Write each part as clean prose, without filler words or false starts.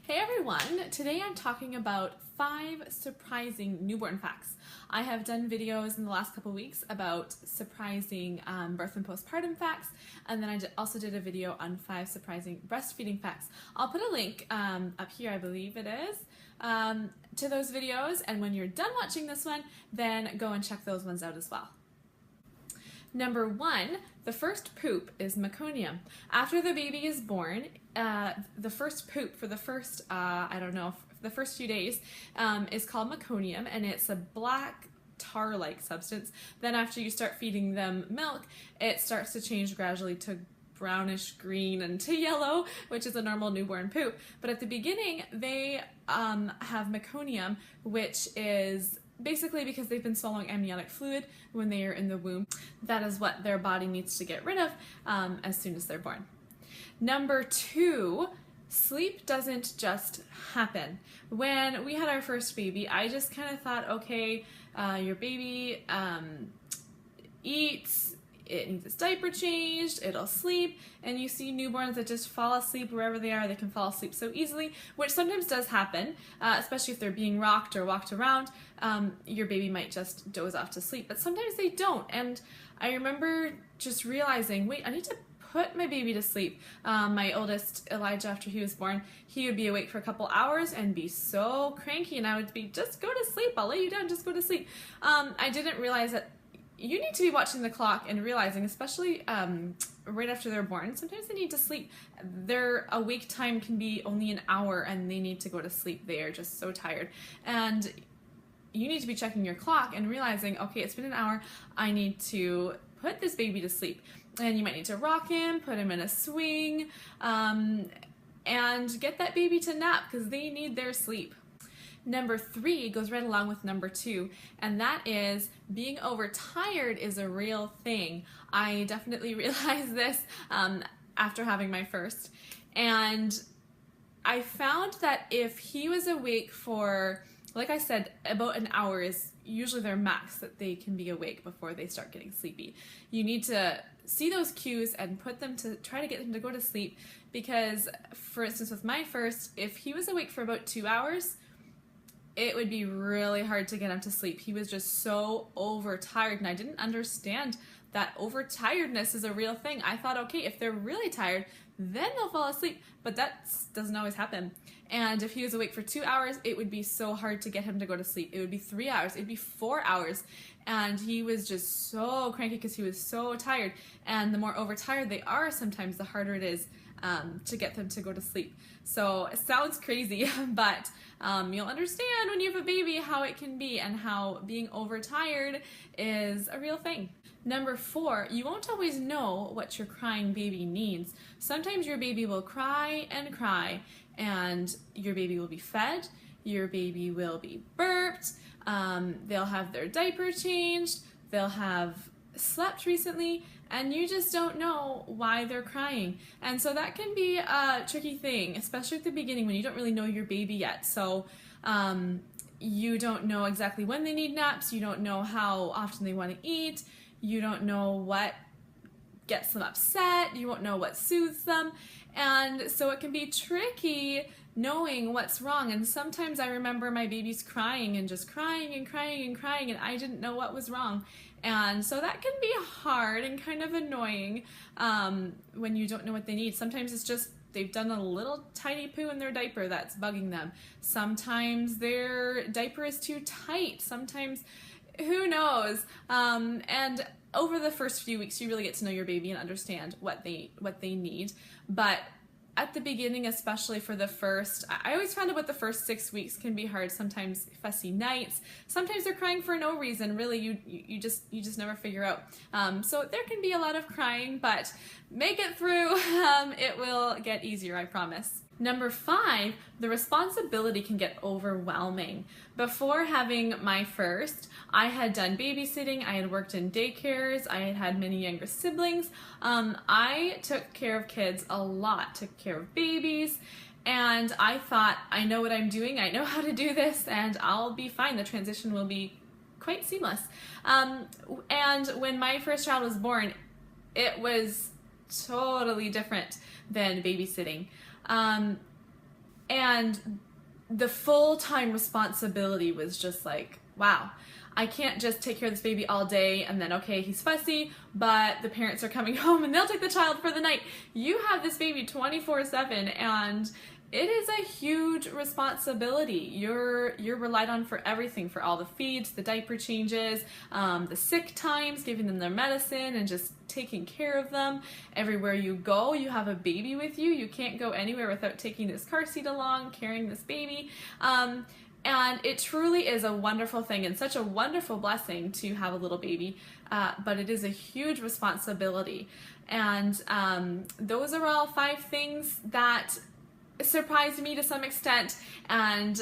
Hey everyone! Today I'm talking about 5 surprising newborn facts. I have done videos in the last couple weeks about surprising birth and postpartum facts, and then I also did a video on 5 surprising breastfeeding facts. I'll put a link up here, I believe it is, to those videos, and when you're done watching this one, then go and check those ones out as well. Number 1, the first poop is meconium. After the baby is born, the first poop for the first, the first few days is called meconium, and it's a black tar-like substance. Then after you start feeding them milk, it starts to change gradually to brownish green and to yellow, which is a normal newborn poop. But at the beginning, they have meconium, which is basically because they've been swallowing amniotic fluid when they are in the womb. That is what their body needs to get rid of as soon as they're born. Number 2, sleep doesn't just happen. When we had our first baby, I just kind of thought, okay, your baby eats, it needs its diaper changed, it'll sleep, and you see newborns that just fall asleep wherever they are. They can fall asleep so easily, which sometimes does happen, especially if they're being rocked or walked around. Your baby might just doze off to sleep, but sometimes they don't. And I remember just realizing, wait, I need to put my baby to sleep. My oldest, Elijah, after he was born, he would be awake for a couple hours and be so cranky, and I would be, just go to sleep, I'll lay you down, just go to sleep. I didn't realize that you need to be watching the clock and realizing, especially right after they're born, sometimes they need to sleep. Their awake time can be only an hour and they need to go to sleep. They are just so tired. And you need to be checking your clock and realizing, okay, it's been an hour, I need to put this baby to sleep. And you might need to rock him, put him in a swing, and get that baby to nap because they need their sleep. Number 3 goes right along with number 2, and that is being overtired is a real thing. I definitely realized this after having my first, and I found that if he was awake for, like I said, about an hour is usually their max that they can be awake before they start getting sleepy. You need to see those cues and put them to try to get them to go to sleep, because for instance with my first, if he was awake for about 2 hours, it would be really hard to get him to sleep. He was just so overtired, and I didn't understand that overtiredness is a real thing. I thought, okay, if they're really tired, then they'll fall asleep, but that doesn't always happen. And if he was awake for 2 hours, it would be so hard to get him to go to sleep. It would be 3 hours, it'd be 4 hours, and he was just so cranky because he was so tired. And the more overtired they are, sometimes the harder it is to get them to go to sleep. So it sounds crazy, but you'll understand when you have a baby how it can be and how being overtired is a real thing. Number 4, you won't always know what your crying baby needs. Sometimes your baby will cry, and your baby will be fed, your baby will be burped, they'll have their diaper changed, they'll have slept recently, and you just don't know why they're crying. And so that can be a tricky thing, especially at the beginning when you don't really know your baby yet. So you don't know exactly when they need naps, you don't know how often they want to eat, you don't know what gets them upset, you won't know what soothes them, and so it can be tricky knowing what's wrong. And sometimes I remember my babies crying and just crying and crying and crying, and I didn't know what was wrong. And so that can be hard and kind of annoying when you don't know what they need. Sometimes it's just they've done a little tiny poo in their diaper that's bugging them. Sometimes their diaper is too tight. Sometimes, who knows? And over the first few weeks, you really get to know your baby and understand what they need. But at the beginning, especially for the first, I always found out what the first 6 weeks can be hard. Sometimes fussy nights. Sometimes they're crying for no reason. Really, you just never figure out. So there can be a lot of crying, but make it through. It will get easier, I promise. Number 5, the responsibility can get overwhelming. Before having my first, I had done babysitting, I had worked in daycares, I had had many younger siblings. I took care of kids a lot, took care of babies, and I thought, I know what I'm doing, I know how to do this, and I'll be fine. The transition will be quite seamless. And when my first child was born, it was totally different than babysitting. And And the full-time responsibility was just like, wow, I can't just take care of this baby all day and then, okay, he's fussy, but the parents are coming home and they'll take the child for the night. You have this baby 24/7, and it is a huge responsibility. You're relied on for everything, for all the feeds, the diaper changes, the sick times, giving them their medicine, and just taking care of them. Everywhere you go, you have a baby with you. You can't go anywhere without taking this car seat along, carrying this baby. And it truly is a wonderful thing and such a wonderful blessing to have a little baby, but it is a huge responsibility. And those are all 5 things that surprised me to some extent, and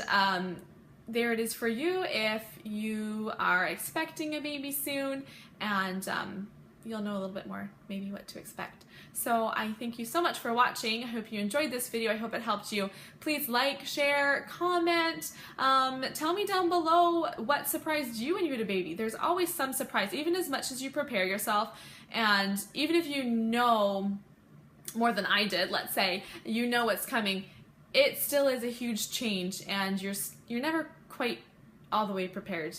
there it is for you if you are expecting a baby soon, and you'll know a little bit more maybe what to expect. So I thank you so much for watching. I hope you enjoyed this video. I hope it helped you. Please like, share, comment. Tell me down below what surprised you when you had a baby. There's always some surprise, even as much as you prepare yourself, and even if you know more than I did, let's say, you know what's coming, it still is a huge change, and you're never quite all the way prepared.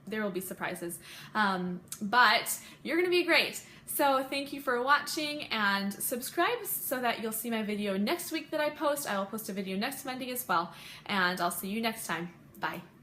There will be surprises, but you're gonna be great. So thank you for watching, and subscribe so that you'll see my video next week that I post. I will post a video next Monday as well, and I'll see you next time. Bye.